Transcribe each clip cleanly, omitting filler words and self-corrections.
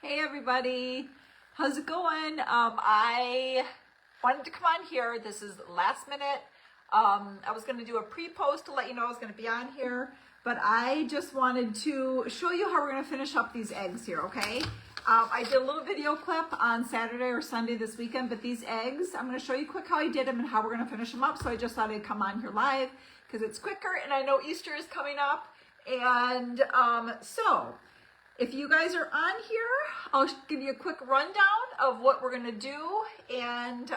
Hey everybody, how's it going? I wanted to come on here. This is last minute. I was going to do a pre-post to let you know I was going to be on here, but I just wanted to show you how we're going to finish up these eggs here, okay? I did a little video clip on Saturday or Sunday this weekend, but these eggs, I'm going to show you quick how I did them and how we're going to finish them up. So I just thought I'd come on here live because it's quicker, and I know Easter is coming up. And so if you guys are on here, I'll give you a quick rundown of what we're gonna do. And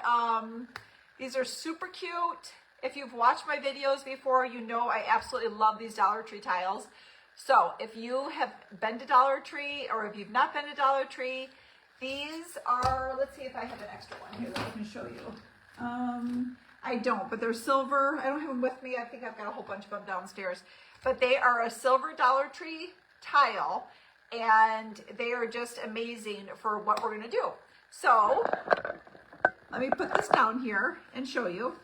these are super cute. If you've watched my videos before, you know I absolutely love these Dollar Tree tiles. So if you have been to Dollar Tree or if you've not been to Dollar Tree, these are, let's see if I have an extra one here that I can show you. I don't, but they're silver. I don't have them with me. I think I've got a whole bunch of them downstairs. But they are a silver Dollar Tree tile, and they are just amazing for what we're going to do. So let me put this down here and show you.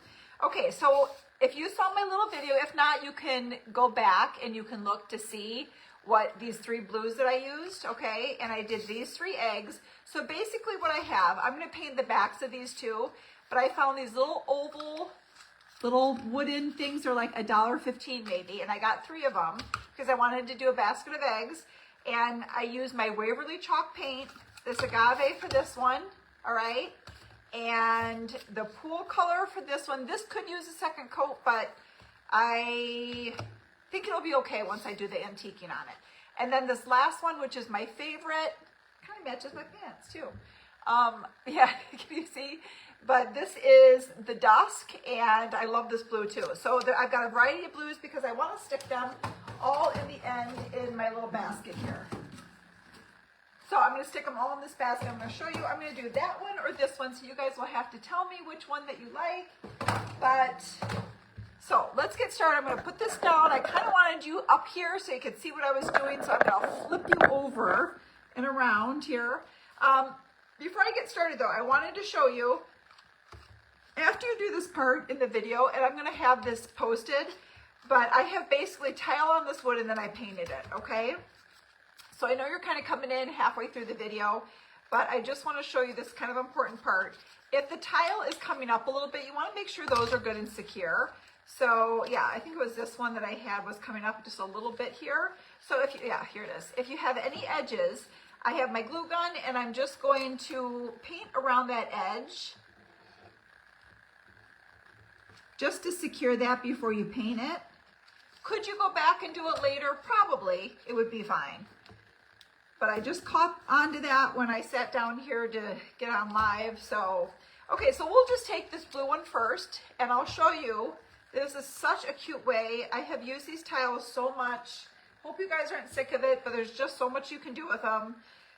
Okay, so if you saw my little video, if not, you can go back and you can look to see what these three blues that I used, okay? And I did these three eggs. So basically what I have, I'm going to paint the backs of these two, but I found these little oval, little wooden things. Are like $1.15 maybe, and I got three of them because I wanted to do a basket of eggs. And I used my Waverly chalk paint, this agave for this one, all right? And the pool color for this one, this could use a second coat, but I think it'll be okay once I do the antiquing on it. And then this last one, which is my favorite, kind of matches my pants too. Yeah, can you see? But this is the dusk, and I love this blue too. So I've got a variety of blues because I want to stick them all in the end in my little basket here. So I'm going to stick them all in this basket. I'm going to show you. I'm going to do that one or this one, so you guys will have to tell me which one that you like. But so let's get started. I'm going to put this down. I kind of wanted you up here so you could see what I was doing. So I'm going to flip you over and around here. Before I get started though, I wanted to show you, after you do this part in the video, and I'm going to have this posted, but I have basically tile on this wood and then I painted it, okay? So I know you're kind of coming in halfway through the video, but I just want to show you this kind of important part. If the tile is coming up a little bit, you want to make sure those are good and secure. So yeah, I think it was this one that I had was coming up just a little bit here. So if you, yeah, here it is. If you have any edges, I have my glue gun and I'm just going to paint around that edge just to secure that before you paint it. Could you go back and do it later? Probably. It would be fine. But I just caught onto that when I sat down here to get on live. So, okay, so we'll just take this blue one first, and I'll show you. This is such a cute way. I have used these tiles so much. Hope you guys aren't sick of it, but there's just so much you can do with them.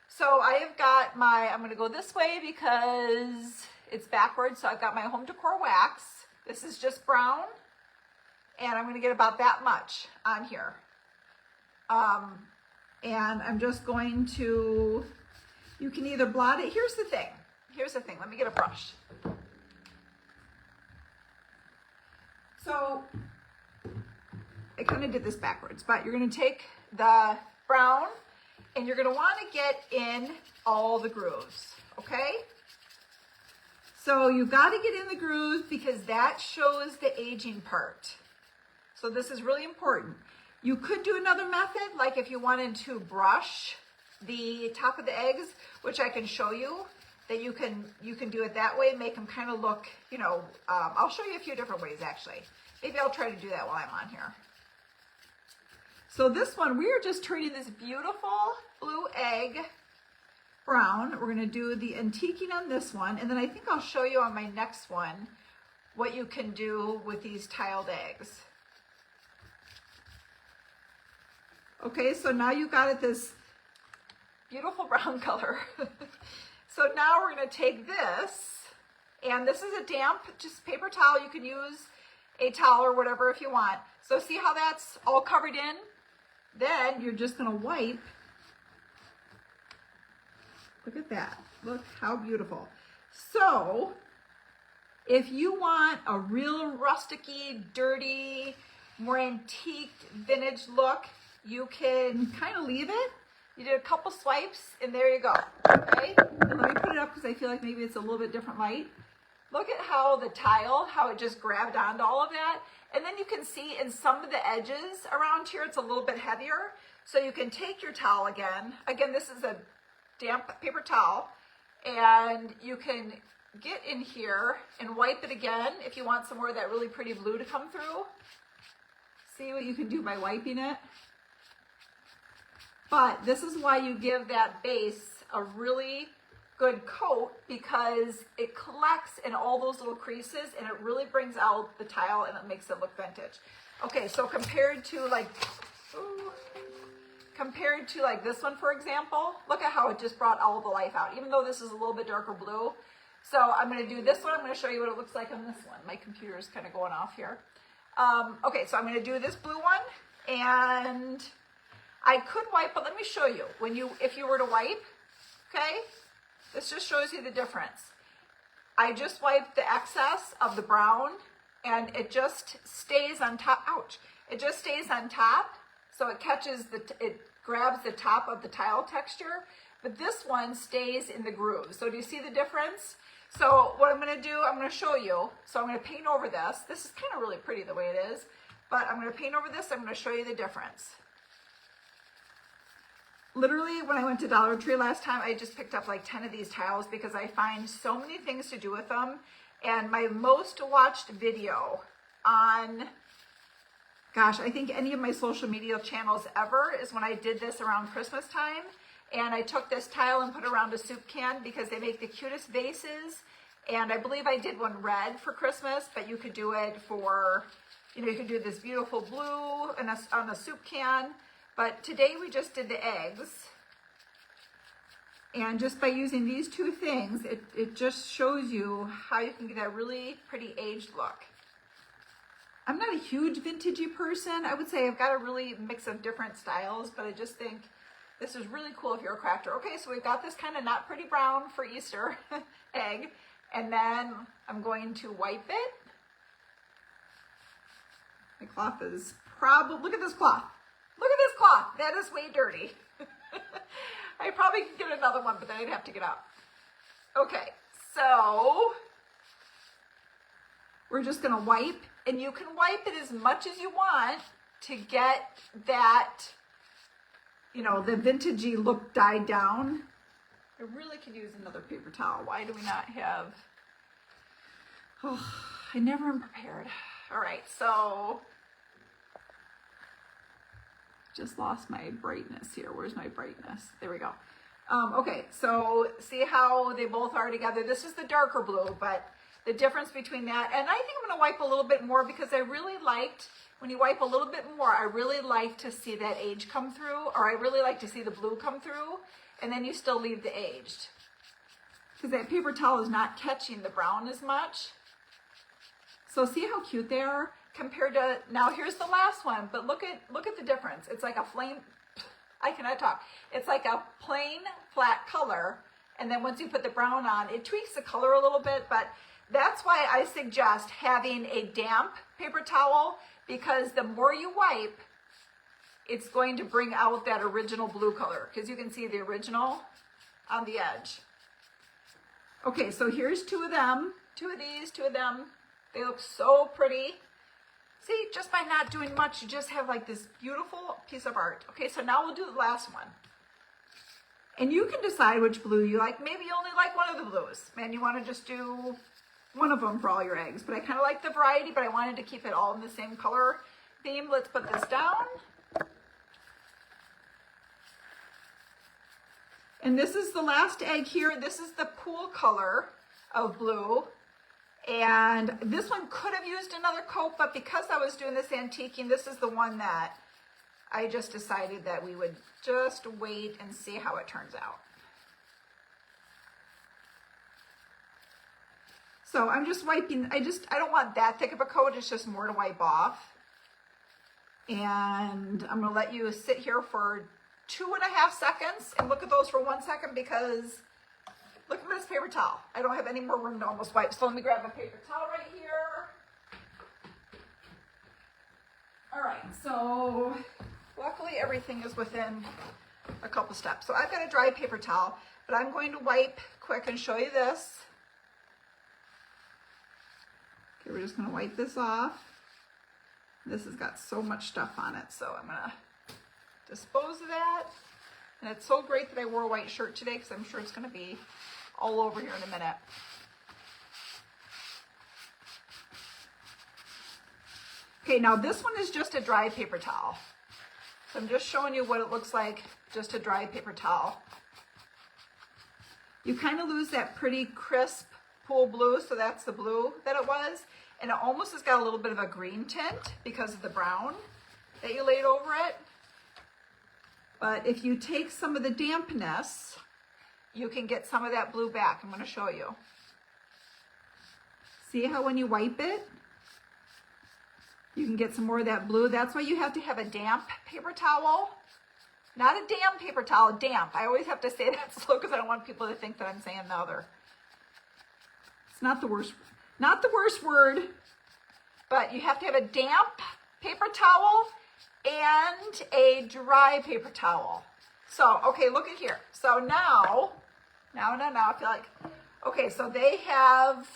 So I have got my, I'm going to go this way because it's backwards. So I've got my Home Decor wax. This is just brown. And I'm going to get about that much on here. And I'm just going to, you can either blot it. Here's the thing. Let me get a brush. So I kind of did this backwards, but you're going to take the brown and you're going to want to get in all the grooves, okay? So you've got to get in the grooves because that shows the aging part. So this is really important. You could do another method, like if you wanted to brush the top of the eggs, which I can show you, that you can do it that way, make them kind of look, you know, I'll show you a few different ways actually. Maybe I'll try to do that while I'm on here. So this one, we are just turning this beautiful blue egg brown. We're going to do the antiquing on this one, and then I think I'll show you on my next one what you can do with these tiled eggs. Okay, so now you got it this beautiful brown color. So now we're going to take this, and this is a damp, just paper towel. You can use a towel or whatever if you want. So see how that's all covered in? Then you're just going to wipe. Look at that. Look how beautiful. So if you want a real rustic-y, dirty, more antique, vintage look, you can kind of leave it, You did a couple swipes and there you go, okay? And let me put it up because I feel like maybe it's a little bit different light. Look at how the tile, how it just grabbed onto all of that. And then you can see in some of the edges around here, it's a little bit heavier. So you can take your towel again. Again, this is a damp paper towel. And you can get in here and wipe it again if you want some more of that really pretty blue to come through. See what you can do by wiping it. But this is why you give that base a really good coat, because it collects in all those little creases and it really brings out the tile and it makes it look vintage. Okay, so compared to like this one, for example, look at how it just brought all the life out, even though this is a little bit darker blue. So I'm going to do this one. I'm going to show you what it looks like on this one. My computer is kind of going off here. Okay, so I'm going to do this blue one, and I could wipe, but let me show you. If you were to wipe, okay, this just shows you the difference. I just wiped the excess of the brown, and it just stays on top. Ouch! It just stays on top, so it catches it grabs the top of the tile texture. But this one stays in the groove. So do you see the difference? So what I'm going to do, I'm going to show you. So I'm going to paint over this. This is kind of really pretty the way it is, but I'm going to paint over this. I'm going to show you the difference. Literally, when I went to Dollar Tree last time, I just picked up like 10 of these tiles because I find so many things to do with them. And my most watched video on, gosh, I think any of my social media channels ever is when I did this around Christmas time. And I took this tile and put it around a soup can because they make the cutest vases. And I believe I did one red for Christmas, but you could do it for, you could do this beautiful blue on a soup can. But today we just did the eggs. And just by using these two things, it just shows you how you can get that really pretty aged look. I'm not a huge vintagey person. I would say I've got a really mix of different styles, but I just think this is really cool if you're a crafter. Okay, so we've got this kind of not pretty brown for Easter egg. And then I'm going to wipe it. My cloth is probably, look at this cloth. Look at this cloth. That is way dirty. I probably could get another one, but then I'd have to get up. Okay, so we're just gonna wipe, and you can wipe it as much as you want to get that, the vintagey look died down. I really could use another paper towel. Why do we not have, I never am prepared. All right, so just lost my brightness here. Where's my brightness? There we go. Okay, so see how they both are together. This is the darker blue, but the difference between that, and I think I'm gonna wipe a little bit more because I really liked, when you wipe a little bit more, I really like to see that age come through, or I really like to see the blue come through, and then you still leave the aged. Because that paper towel is not catching the brown as much. So see how cute they are compared to, now here's the last one, but look at the difference. It's like a flame, I cannot talk. It's like a plain flat color, and then once you put the brown on, it tweaks the color a little bit, but that's why I suggest having a damp paper towel, because the more you wipe, it's going to bring out that original blue color, because you can see the original on the edge. Okay, so here's two of them, two of these, two of them. They look so pretty. See, just by not doing much, you just have like this beautiful piece of art. Okay, so now we'll do the last one. And you can decide which blue you like. Maybe you only like one of the blues, and you want to just do one of them for all your eggs. But I kind of like the variety, but I wanted to keep it all in the same color theme. Let's put this down. And this is the last egg here. This is the pool color of blue. And this one could have used another coat, but because I was doing this antiquing, this is the one that I just decided that we would just wait and see how it turns out. So I'm just wiping, I don't want that thick of a coat, it's just more to wipe off. And I'm gonna let you sit here for 2.5 seconds and look at those for 1 second, because look at this paper towel. I don't have any more room to almost wipe. So let me grab a paper towel right here. All right, so luckily everything is within a couple steps. So I've got a dry paper towel, but I'm going to wipe quick and show you this. Okay, we're just gonna wipe this off. This has got so much stuff on it, so I'm gonna dispose of that. And it's so great that I wore a white shirt today because I'm sure it's gonna be all over here in a minute. Okay, now this one is just a dry paper towel. So I'm just showing you what it looks like, just a dry paper towel. You kind of lose that pretty crisp pool blue, so that's the blue that it was. And it almost has got a little bit of a green tint because of the brown that you laid over it. But if you take some of the dampness, you can get some of that blue back. I'm going to show you. See how when you wipe it, you can get some more of that blue. That's why you have to have a damp paper towel. Not a damp paper towel, damp. I always have to say that slow because I don't want people to think that I'm saying the other. It's not the worst word, but you have to have a damp paper towel and a dry paper towel. So, okay, look at here. So now, I feel like, okay, so they have,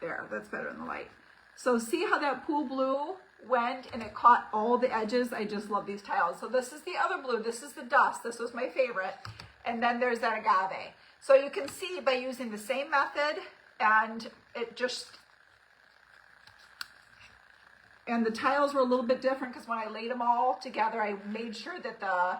there, that's better in the light. So see how that pool blue went and it caught all the edges? I just love these tiles. So this is the other blue, this is the dust, this was my favorite. And then there's that agave. So you can see by using the same method and it just, and the tiles were a little bit different because when I laid them all together, I made sure that the,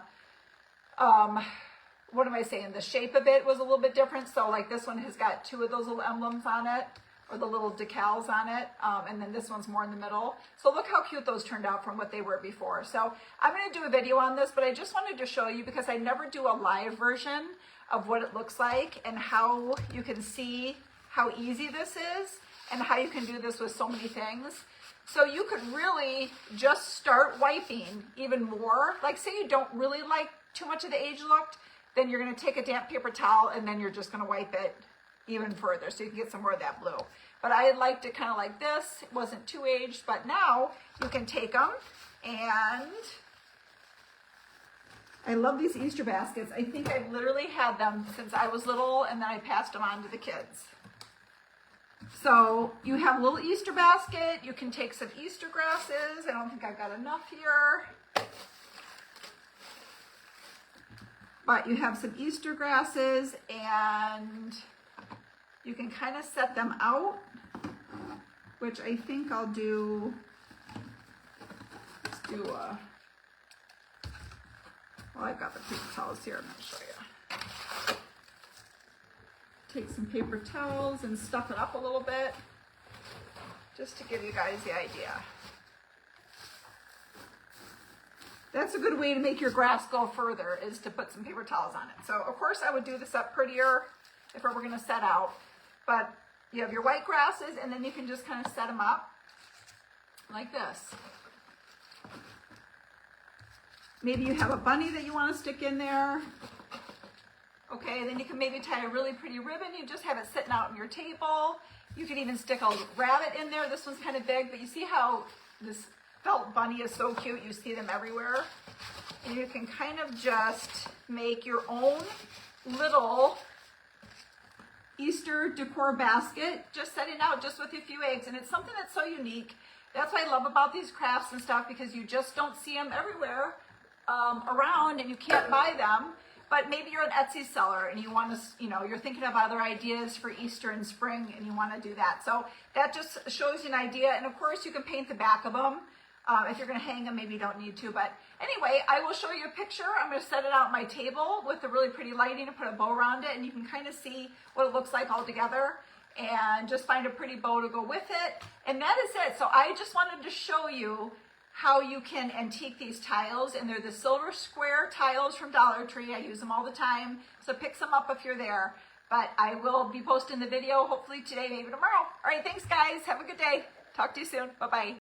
what am I saying? The shape of it was a little bit different. So like this one has got two of those little emblems on it, or the little decals on it. And then this one's more in the middle. So look how cute those turned out from what they were before. So I'm gonna do a video on this, but I just wanted to show you because I never do a live version of what it looks like and how you can see how easy this is and how you can do this with so many things. So you could really just start wiping even more. Like say you don't really like too much of the age look, then you're gonna take a damp paper towel and then you're just gonna wipe it even further so you can get some more of that blue. But I liked it kind of like this. It wasn't too aged, but now you can take them and I love these Easter baskets. I think I've literally had them since I was little and then I passed them on to the kids. So you have a little Easter basket. You can take some Easter grasses. I don't think I've got enough here. But you have some Easter grasses and you can kind of set them out, which I think I'll do, let's do a, well, I've got the paper towels here, I'm going to show you. Take some paper towels and stuff it up a little bit, just to give you guys the idea. That's a good way to make your grass go further, is to put some paper towels on it. So, of course, I would do this up prettier if I were going to set out. But you have your white grasses, and then you can just kind of set them up like this. Maybe you have a bunny that you want to stick in there. Okay, then you can maybe tie a really pretty ribbon. You just have it sitting out on your table. You could even stick a rabbit in there. This one's kind of big, but you see how this felt bunny is so cute. You see them everywhere. And you can kind of just make your own little Easter decor basket, just setting out just with a few eggs. And it's something that's so unique. That's what I love about these crafts and stuff, because you just don't see them everywhere around and you can't buy them. But maybe you're an Etsy seller and you want to, you're thinking of other ideas for Easter and spring and you want to do that. So that just shows you an idea. And of course you can paint the back of them. If you're going to hang them, maybe you don't need to. But anyway, I will show you a picture. I'm going to set it out on my table with the really pretty lighting and put a bow around it. And you can kind of see what it looks like all together. And just find a pretty bow to go with it. And that is it. So I just wanted to show you how you can antique these tiles. And they're the silver square tiles from Dollar Tree. I use them all the time. So pick some up if you're there. But I will be posting the video hopefully today, maybe tomorrow. All right, thanks guys. Have a good day. Talk to you soon. Bye-bye.